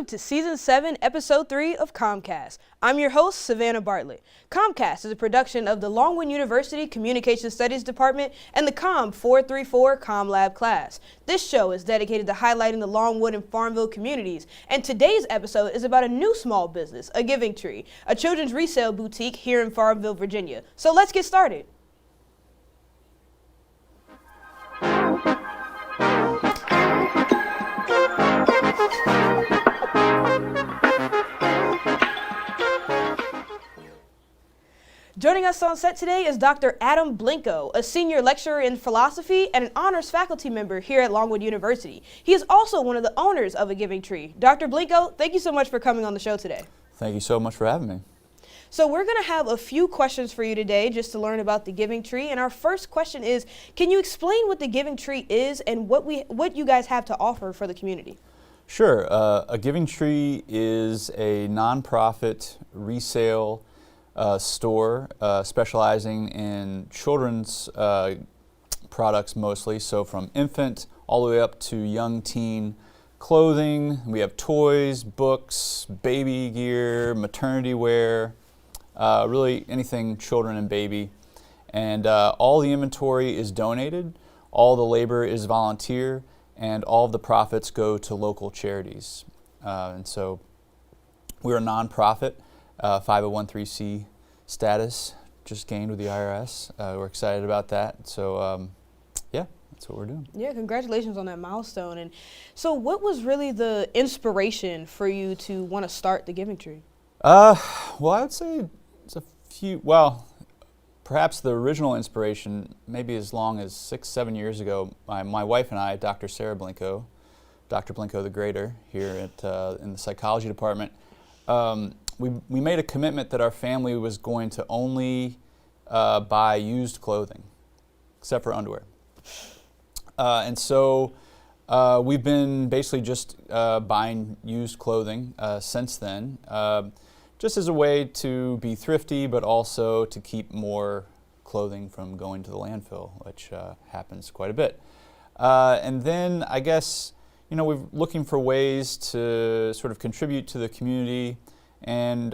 Welcome to Season 7, Episode 3 of COMMCast. I'm your host, Savannah Bartlett. COMMCast is a production of the Longwood University Communication Studies Department and the COMM 434 COMM Lab class. This show is dedicated to highlighting the Longwood and Farmville communities, and today's episode is about a new small business, A Giving Tree, a children's resale boutique here in Farmville, Virginia. So let's get started. Joining us on set today is Dr. Adam Blincoe, a senior lecturer in philosophy and an honors faculty member here at Longwood University. He is also one of the owners of A Giving Tree. Dr. Blincoe, thank you so much for coming on the show today. Thank you so much for having me. So we're going to have a few questions for you today just to learn about the Giving Tree. And our first question is, can you explain what the Giving Tree is and what you guys have to offer for the community? Sure. A Giving Tree is a nonprofit resale store specializing in children's products mostly, so from infant all the way up to young teen clothing. We have toys, books, baby gear, maternity wear, really anything children and baby. And all the inventory is donated, all the labor is volunteer, and all of the profits go to local charities. And so we're a nonprofit. 501(c) status just gained with the IRS. We're excited about that. So yeah, that's what we're doing. Yeah, congratulations on that milestone. And so what was really the inspiration for you to want to start the Giving Tree? Well, I would say it's a few, well, perhaps the original inspiration, maybe as long as 6-7 years ago, my wife and I, Dr. Sarah Blincoe, Dr. Blincoe the Greater here at in the psychology department, we made a commitment that our family was going to only buy used clothing, except for underwear. And so we've been basically just buying used clothing since then, just as a way to be thrifty, but also to keep more clothing from going to the landfill, which happens quite a bit. And then I guess, you know, we're looking for ways to sort of contribute to the community. And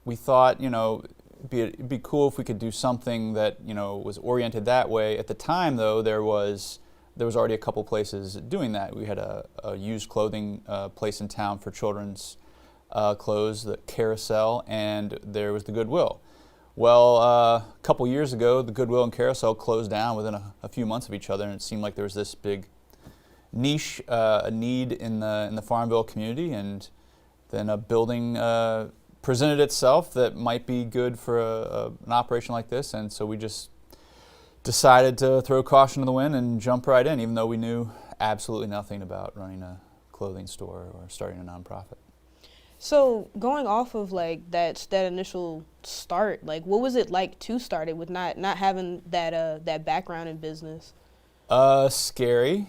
we thought, you know, it'd be cool if we could do something that, you know, was oriented that way. At the time, though, there was already a couple places doing that. We had a used clothing place in town for children's clothes, the Carousel, and there was the Goodwill. Well, a couple years ago, the Goodwill and Carousel closed down within a few months of each other, and it seemed like there was this big niche, a need in the Farmville community, and then a building presented itself that might be good for an operation like this, and so we just decided to throw caution to the wind and jump right in, even though we knew absolutely nothing about running a clothing store or starting a nonprofit. So going off of like that initial start, like what was it like to start it with not having that background in business? Scary.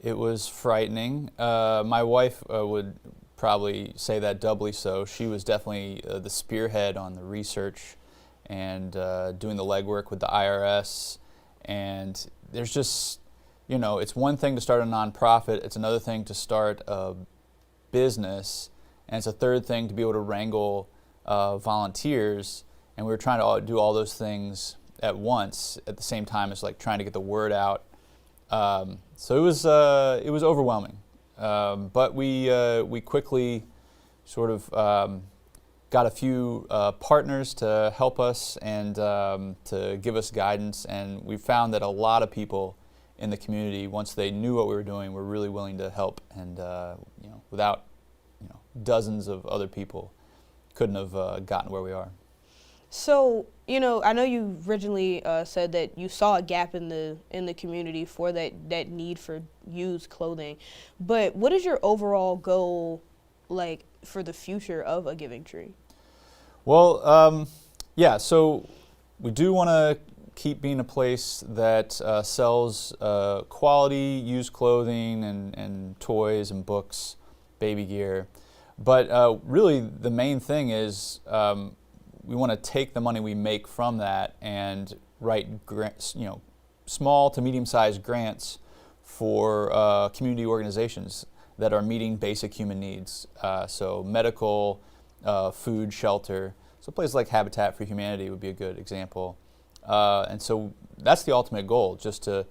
It was frightening. My wife would probably say that doubly so. She was definitely the spearhead on the research and doing the legwork with the IRS. And there's just, you know, it's one thing to start a nonprofit, it's another thing to start a business, and it's a third thing to be able to wrangle volunteers. And we were trying to do all those things at once at the same time as like trying to get the word out. So it was overwhelming. But we quickly sort of got a few partners to help us and to give us guidance, and we found that a lot of people in the community, once they knew what we were doing, were really willing to help, and you know, without dozens of other people, couldn't have gotten where we are. So, you know, I know you originally said that you saw a gap in the community for that need for used clothing, but what is your overall goal like for the future of A Giving Tree? Well, yeah, so we do want to keep being a place that sells quality used clothing and toys and books, baby gear, but really the main thing is we want to take the money we make from that and write grants, small to medium-sized grants for community organizations. that are meeting basic human needs. So medical, food, shelter. So places like Habitat for Humanity would be a good example. And so that's the ultimate goal, just to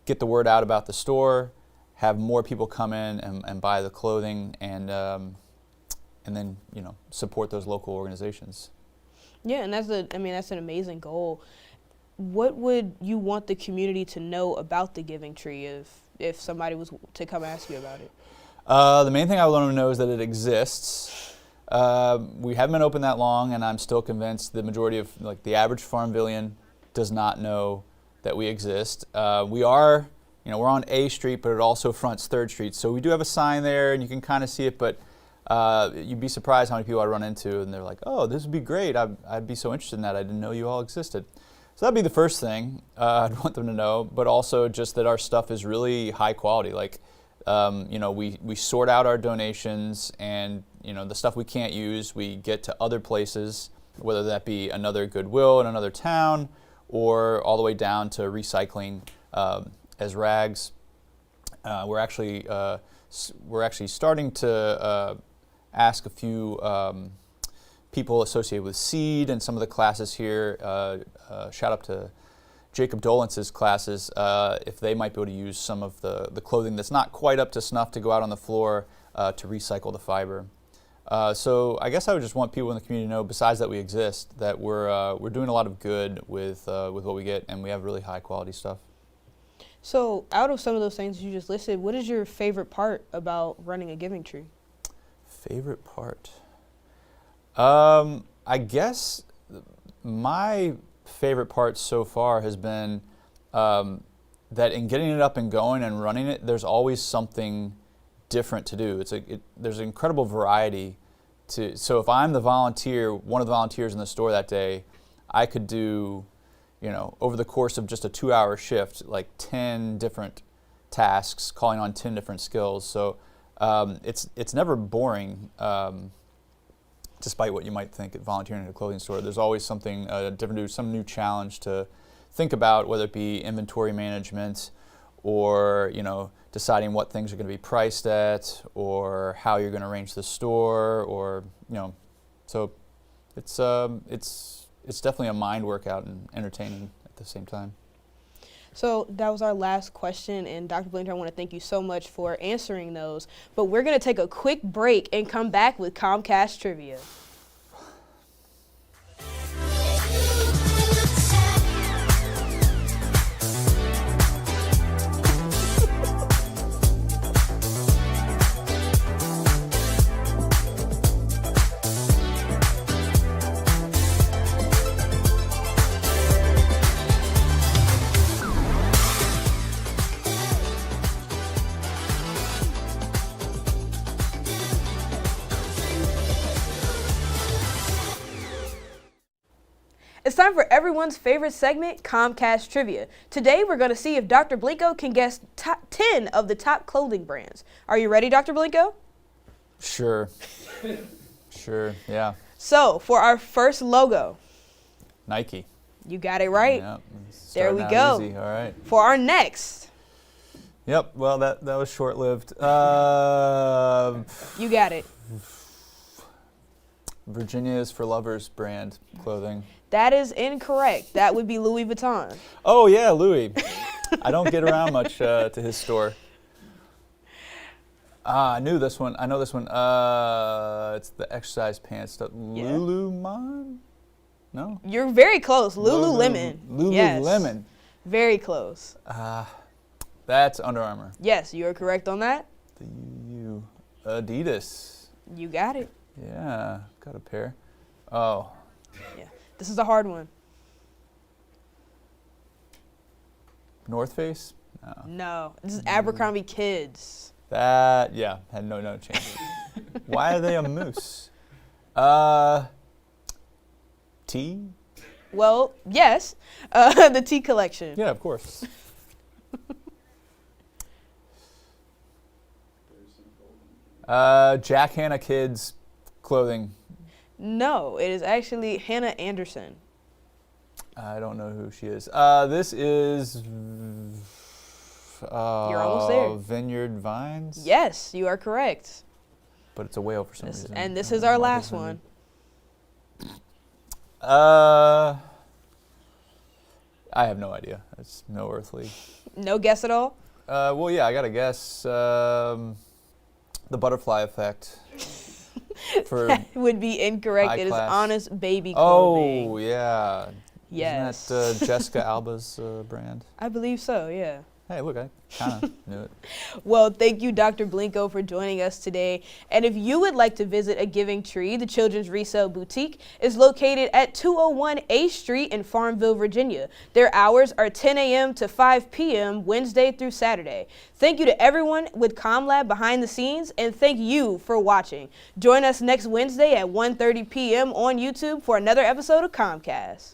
get the word out about the store, have more people come in and buy the clothing, and then support those local organizations. Yeah, and that's an amazing goal. What would you want the community to know about the Giving Tree if somebody was to come ask you about it? The main thing I would want them to know is that it exists. We haven't been open that long, and I'm still convinced the majority of the average Farmvillian does not know that we exist. We are, we're on A Street, but it also fronts 3rd Street. So we do have a sign there, and you can kind of see it, but you'd be surprised how many people I run into, and they're like, "Oh, this would be great. I'd be so interested in that. I didn't know you all existed." So that'd be the first thing I'd want them to know, but also just that our stuff is really high quality. We sort out our donations, and the stuff we can't use, we get to other places, whether that be another Goodwill in another town, or all the way down to recycling as rags. We're actually starting to ask a few people associated with seed and some of the classes here. Shout out to Jacob Dolentz's classes, if they might be able to use some of the clothing that's not quite up to snuff to go out on the floor to recycle the fiber. So I guess I would just want people in the community to know, besides that we exist, that we're doing a lot of good with what we get, and we have really high quality stuff. So out of some of those things you just listed, what is your favorite part about running a Giving Tree? Favorite part? I guess my favorite part so far has been that in getting it up and going and running it, there's always something different to do. There's an incredible variety so if I'm the volunteer, one of the volunteers in the store that day, I could do, over the course of just a 2-hour shift, 10 different tasks, calling on 10 different skills. So it's never boring, despite what you might think at volunteering at a clothing store. There's always something different to do, some new challenge to think about, whether it be inventory management or, deciding what things are going to be priced at, or how you're going to arrange the store, or, so it's definitely a mind workout and entertaining at the same time. So that was our last question, and Dr. Blincoe, I want to thank you so much for answering those. But we're going to take a quick break and come back with COMMCast Trivia. It's time for everyone's favorite segment, COMMCast Trivia. Today, we're going to see if Dr. Blincoe can guess 10 of the top clothing brands. Are you ready, Dr. Blincoe? Sure. Sure, yeah. So, for our first logo. Nike. You got it right. Yep. There we go. Easy. All right. For our next. Yep, well, that was short-lived. You got it. Virginia is for Lovers brand clothing. That is incorrect. That would be Louis Vuitton. Oh, yeah, Louis. I don't get around much to his store. I know this one. It's the exercise pants stuff. Yeah. Lululemon? No? You're very close. Lululemon. Lululemon. Yes. Very close. That's Under Armour. Yes, you are correct on that. Adidas. You got it. Yeah, got a pair. Oh. Yeah. This is a hard one. North Face? No. No. This is Abercrombie Kids. That, yeah, had no chance. Why are they a moose? Tea? Well, yes. The Tea collection. Yeah, of course. Jack Hanna Kids clothing. No, it is actually Hannah Anderson. I don't know who she is. This is You're almost there. Vineyard Vines? Yes, you are correct. But it's a whale for some reason. And this is our last Vineyard. one. I have no idea. It's no earthly. No guess at all? Well, yeah, I got to guess the butterfly effect. That would be incorrect. It is class. Honest Baby clothing. Oh, yeah. Yes. Isn't that Jessica Alba's brand? I believe so, yeah. Hey, look, I kind of knew it. Well, thank you, Dr. Blincoe, for joining us today. And if you would like to visit A Giving Tree, the children's resale boutique is located at 201 A Street in Farmville, Virginia. Their hours are 10 a.m. to 5 p.m. Wednesday through Saturday. Thank you to everyone with CommLab behind the scenes, and thank you for watching. Join us next Wednesday at 1:30 p.m. on YouTube for another episode of CommCast.